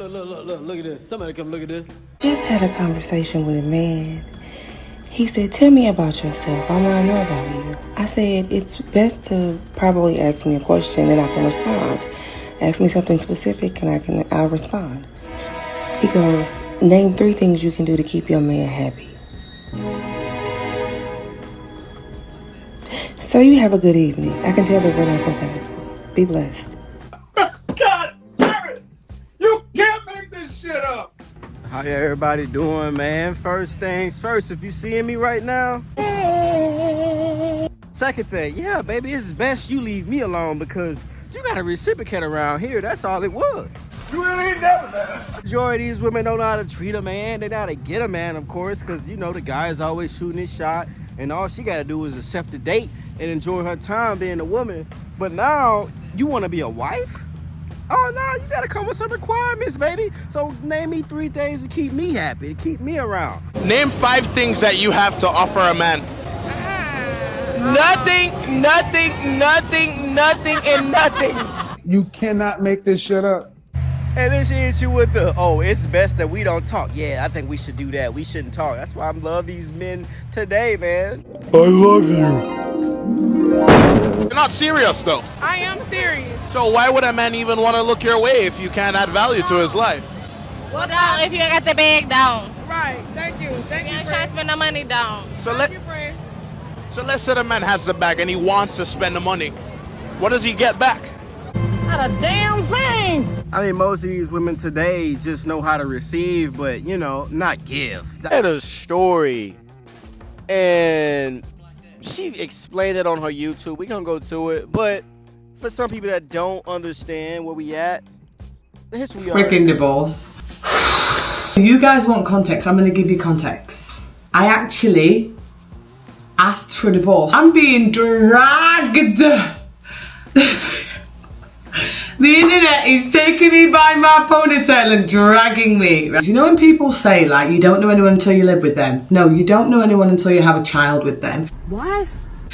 Look at this. Somebody come look at this. Just had a conversation with a man. He said, tell me about yourself. I want to know about you. I said, it's best to probably ask me a question and I can respond. Ask me something specific and I'll respond. He goes, name 3 things you can do to keep your man happy. So you have a good evening. I can tell that we're not compatible. Be blessed. God damn it! You can't make this shit up! How everybody doing, man? First things first, if you seeing me right now. Second thing, yeah, baby, it's best you leave me alone because you got a reciprocate around here. That's all it was. You really ain't never that. Majority of these women don't know how to treat a man. They know how to get a man, of course, because, you know, the guy is always shooting his shot, and all she got to do is accept the date and enjoy her time being a woman. But now, you want to be a wife? Oh, no, you got to come with some requirements, baby. So name me 3 things to keep me happy, to keep me around. Name 5 things that you have to offer a man. Nothing, and nothing. You cannot make this shit up. And then she hits you with the, oh, it's best that we don't talk. Yeah, I think we should do that. We shouldn't talk. That's why I love these men today, man. I love you. You're not serious, though. I am serious. So why would a man even want to look your way if you can't add value to his life? Well, down if you ain't got the bag down. Right, thank you. Thank You you, ain't trying to spend the money down. So Thank you, friend. let's say the man has the bag and he wants to spend the money. What does he get back? Not a damn thing. I mean, most of these women today just know how to receive, but, you know, not give. I had a story, and she explained it on her YouTube. We're gonna go to it, but for some people that don't understand where we at, here's where we are. Freaking divorce. You guys want context, I'm gonna give you context. I actually asked for a divorce. I'm being dragged. The internet is taking me by my ponytail and dragging me. Do you know when people say, like, you don't know anyone until you live with them? No, you don't know anyone until you have a child with them. What?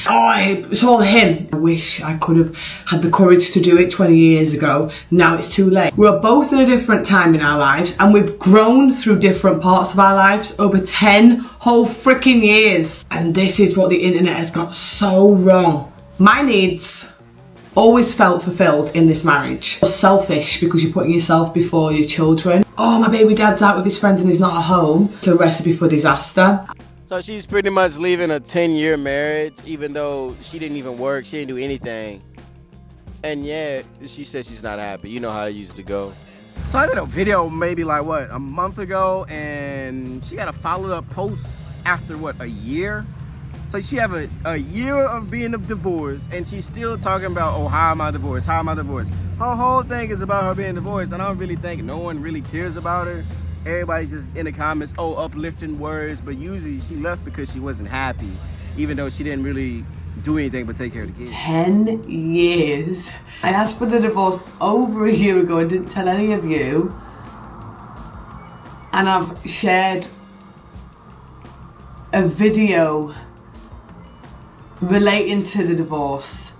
Oh, it's all him. I wish I could have had the courage to do it 20 years ago. Now it's too late. We're both in a different time in our lives, and we've grown through different parts of our lives over 10 whole freaking years. And this is what the internet has got so wrong. My needs always felt fulfilled in this marriage. You're selfish because you're putting yourself before your children. Oh, my baby dad's out with his friends and he's not at home. It's a recipe for disaster. So she's pretty much leaving a 10-year marriage, even though she didn't even work, she didn't do anything. And yeah, she said she's not happy. You know how it used to go. So I did a video maybe like, what, a month ago, and she had a follow-up post after, what, a year? So she have a year of being divorced, and she's still talking about, oh, how am I divorced? How am I divorced? Her whole thing is about her being divorced, and I don't really think no one really cares about her. Everybody just in the comments, oh, uplifting words, but usually she left because she wasn't happy, even though she didn't really do anything but take care of the kids. 10 years. I asked for the divorce over a year ago. I didn't tell any of you. And I've shared a video relating to the divorce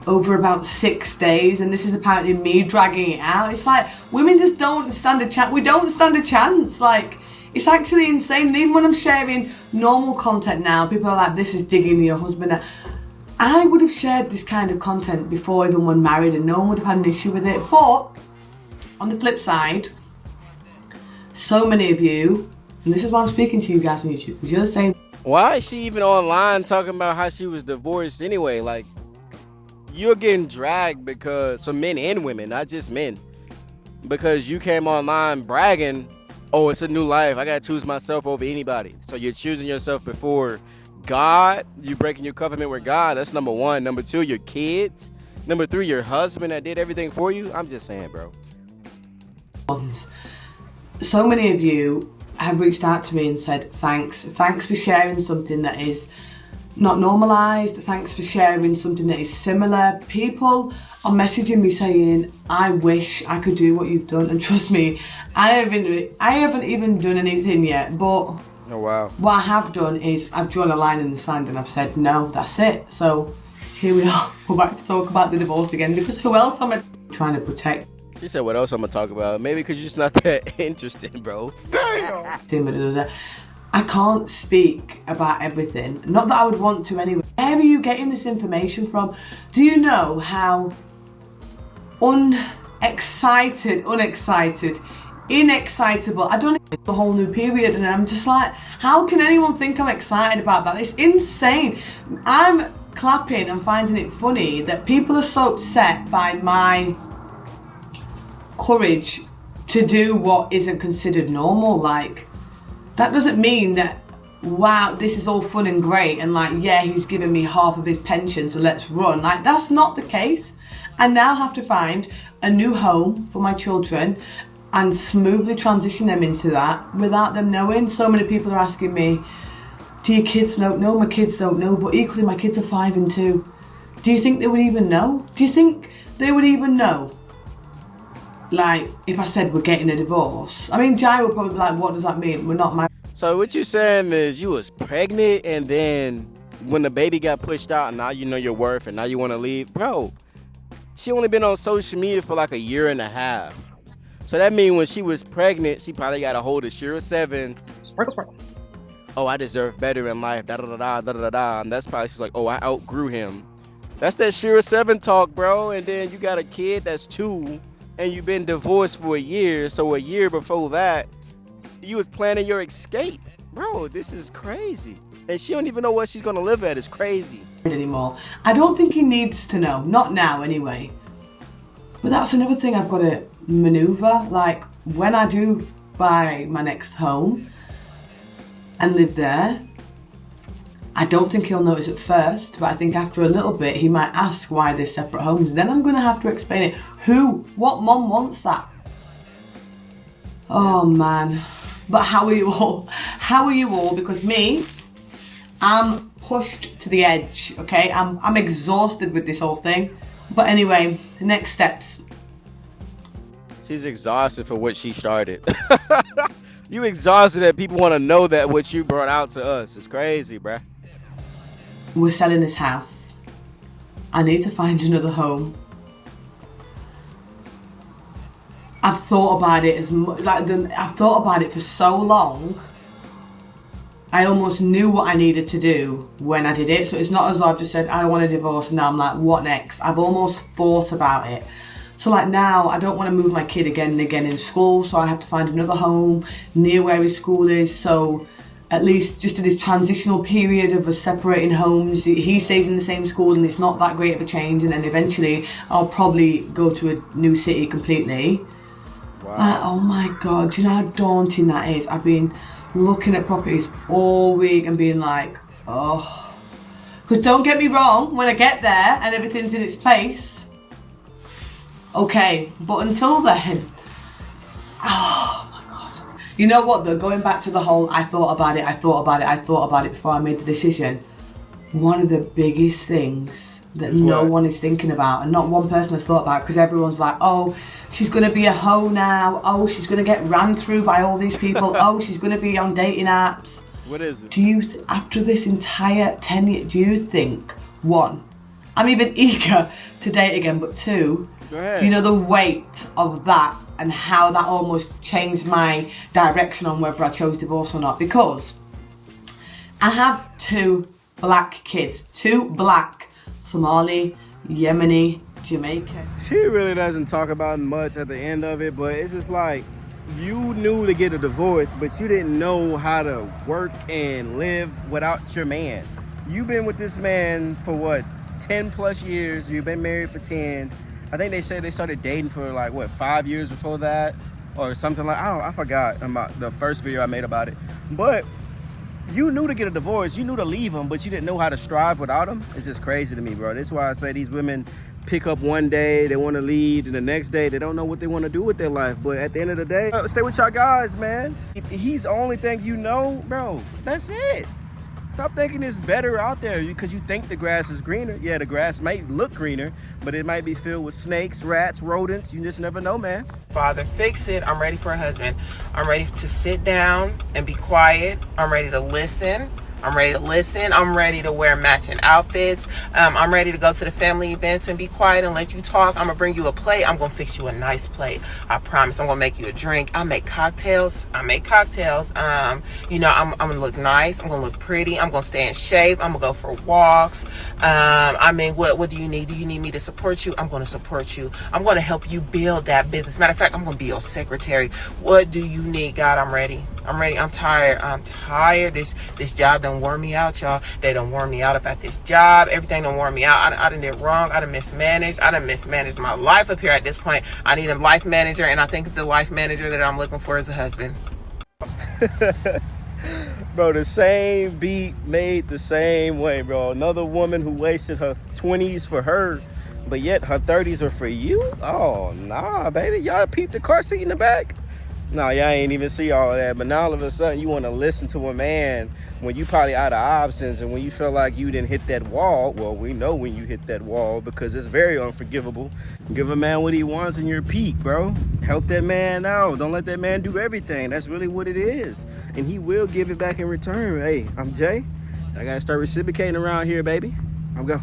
over about 6 days, and this is apparently me dragging it out. It's like, women just don't stand a chance. We don't stand a chance. Like, it's actually insane. And even when I'm sharing normal content now, people are like, this is digging your husband. I would have shared this kind of content before, even when married, and no one would have had an issue with it. But on the flip side, so many of you, and this is why I'm speaking to you guys on YouTube, because you're the same. Why is she even online talking about how she was divorced anyway? Like, you're getting dragged because, for men and women, not just men, because you came online bragging, oh, it's a new life, I gotta choose myself over anybody. So you're choosing yourself before God. You're breaking your covenant with God. That's number 1. Number 2, your kids. Number 3, your husband that did everything for you. I'm just saying, bro. So many of you have reached out to me and said thanks for sharing something that is not normalized. Thanks for sharing something that is similar. People are messaging me saying, I wish I could do what you've done. And trust me, I haven't even done anything yet, but oh wow, what I have done is I've drawn a line in the sand and I've said no, that's it. So here we are. We're back to talk about the divorce again, because who else am I trying to protect? She said, what else I'm gonna talk about? Maybe because you're just not that interesting, bro. I can't speak about everything. Not that I would want to anyway. Where are you getting this information from? Do you know how inexcitable, I don't know, the whole new period, and I'm just like, how can anyone think I'm excited about that? It's insane. I'm clapping and finding it funny that people are so upset by my courage to do what isn't considered normal. Like, that doesn't mean that, wow, this is all fun and great, and like, yeah, he's giving me half of his pension, so let's run. Like, that's not the case. I now have to find a new home for my children and smoothly transition them into that without them knowing. So many people are asking me, do your kids know? No, my kids don't know, but equally my kids are 5 and 2. Do you think they would even know? Do you think they would even know? Like, if I said we're getting a divorce. I mean, Jai would probably be like, what does that mean? We're not married. So what you saying is you was pregnant and then when the baby got pushed out and now you know your worth and now you want to leave? Bro, she only been on social media for like a year and a half. So that means when she was pregnant, she probably got a hold of Shira 7. Sprinkle. Oh, I deserve better in life, da-da-da-da. And that's probably, she's like, oh, I outgrew him. That's that Shira 7 talk, bro. And then you got a kid that's 2 and you've been divorced for a year. So a year before that, you was planning your escape. Bro, this is crazy. And she don't even know where she's going to live at. It's crazy. Anymore. I don't think he needs to know. Not now, anyway. But that's another thing I've got to maneuver. Like, when I do buy my next home and live there, I don't think he'll notice at first, but I think after a little bit he might ask why there's separate homes. Then I'm going to have to explain it. What mom wants that? Oh man. But how are you all? How are you all? Because me, I'm pushed to the edge, okay? I'm exhausted with this whole thing. But anyway, the next steps. She's exhausted for what she started. You exhausted that people want to know that what you brought out to us. It's crazy, bruh. We're selling this house. I need to find another home. I've thought about it I've thought about it for so long. I almost knew what I needed to do when I did it. So it's not as though I've just said I want a divorce and now I'm like, what next? I've almost thought about it. So like now I don't want to move my kid again and again in school, so I have to find another home near where his school is. So at least just in this transitional period of us separating homes, he stays in the same school and it's not that great of a change, and then eventually I'll probably go to a new city completely. Wow. Oh my god, do you know how daunting that is? I've been looking at properties all week and being like, oh. Because don't get me wrong, when I get there and everything's in its place, okay, but until then, oh my god. You know what though, going back to the whole I thought about it before I made the decision, one of the biggest things that no one is thinking about, and not one person has thought about, because everyone's like, oh, she's going to be a hoe now, oh, she's going to get ran through by all these people, oh, she's going to be on dating apps. What is it? Do you, after this entire 10 years, do you think, 1, I'm even eager to date again, but 2, do you know the weight of that and how that almost changed my direction on whether I chose divorce or not? Because I have 2 black kids, 2 black, Somali, Yemeni, Jamaican. She really doesn't talk about much at the end of it, but it's just like, you knew to get a divorce, but you didn't know how to work and live without your man. You've been with this man for what, 10 plus years. You've been married for 10. I think they said they started dating for like what, 5 years before that or something like, I forgot about the first video I made about it. But you knew to get a divorce, you knew to leave him, but you didn't know how to strive without him. It's just crazy to me, bro. That's why I say these women pick up one day, they want to leave, and the next day they don't know what they want to do with their life. But at the end of the day, stay with y'all guys, man. If he's the only thing you know, bro, that's it. Stop thinking it's better out there because you think the grass is greener. Yeah, the grass might look greener, but it might be filled with snakes, rats, rodents. You just never know, man. Father, fix it. I'm ready for a husband. I'm ready to sit down and be quiet. I'm ready to listen. I'm ready to listen. I'm ready to wear matching outfits. I'm ready to go to the family events and be quiet and let you talk. I'm gonna bring you a plate. I'm gonna fix you a nice plate. I promise. I'm gonna make you a drink. I make cocktails. You know, I'm gonna look nice. I'm gonna look pretty. I'm gonna stay in shape. I'm gonna go for walks. I mean, what do you need? Do you need me to support you? I'm gonna support you. I'm gonna help you build that business. Matter of fact, I'm gonna be your secretary. What do you need? God, I'm ready. I'm ready. I'm tired. This job done wore me out, y'all. They done wore me out about this job. Everything done wore me out. I done did wrong. I done mismanaged. I done mismanaged my life up here at this point. I need a life manager, and I think the life manager that I'm looking for is a husband. Bro, the same beat made the same way, bro. Another woman who wasted her 20s for her, but yet her 30s are for you? Oh, nah, baby. Y'all peep the car seat in the back? No, y'all ain't even see all that. But now all of a sudden you want to listen to a man when you probably out of options, and when you feel like you didn't hit that wall. Well, we know when you hit that wall, because it's very unforgivable. Give a man what he wants in your peak, bro. Help that man out. Don't let that man do everything. That's really what it is. And he will give it back in return. Hey, I'm Jay. I got to start reciprocating around here, baby. I'm going.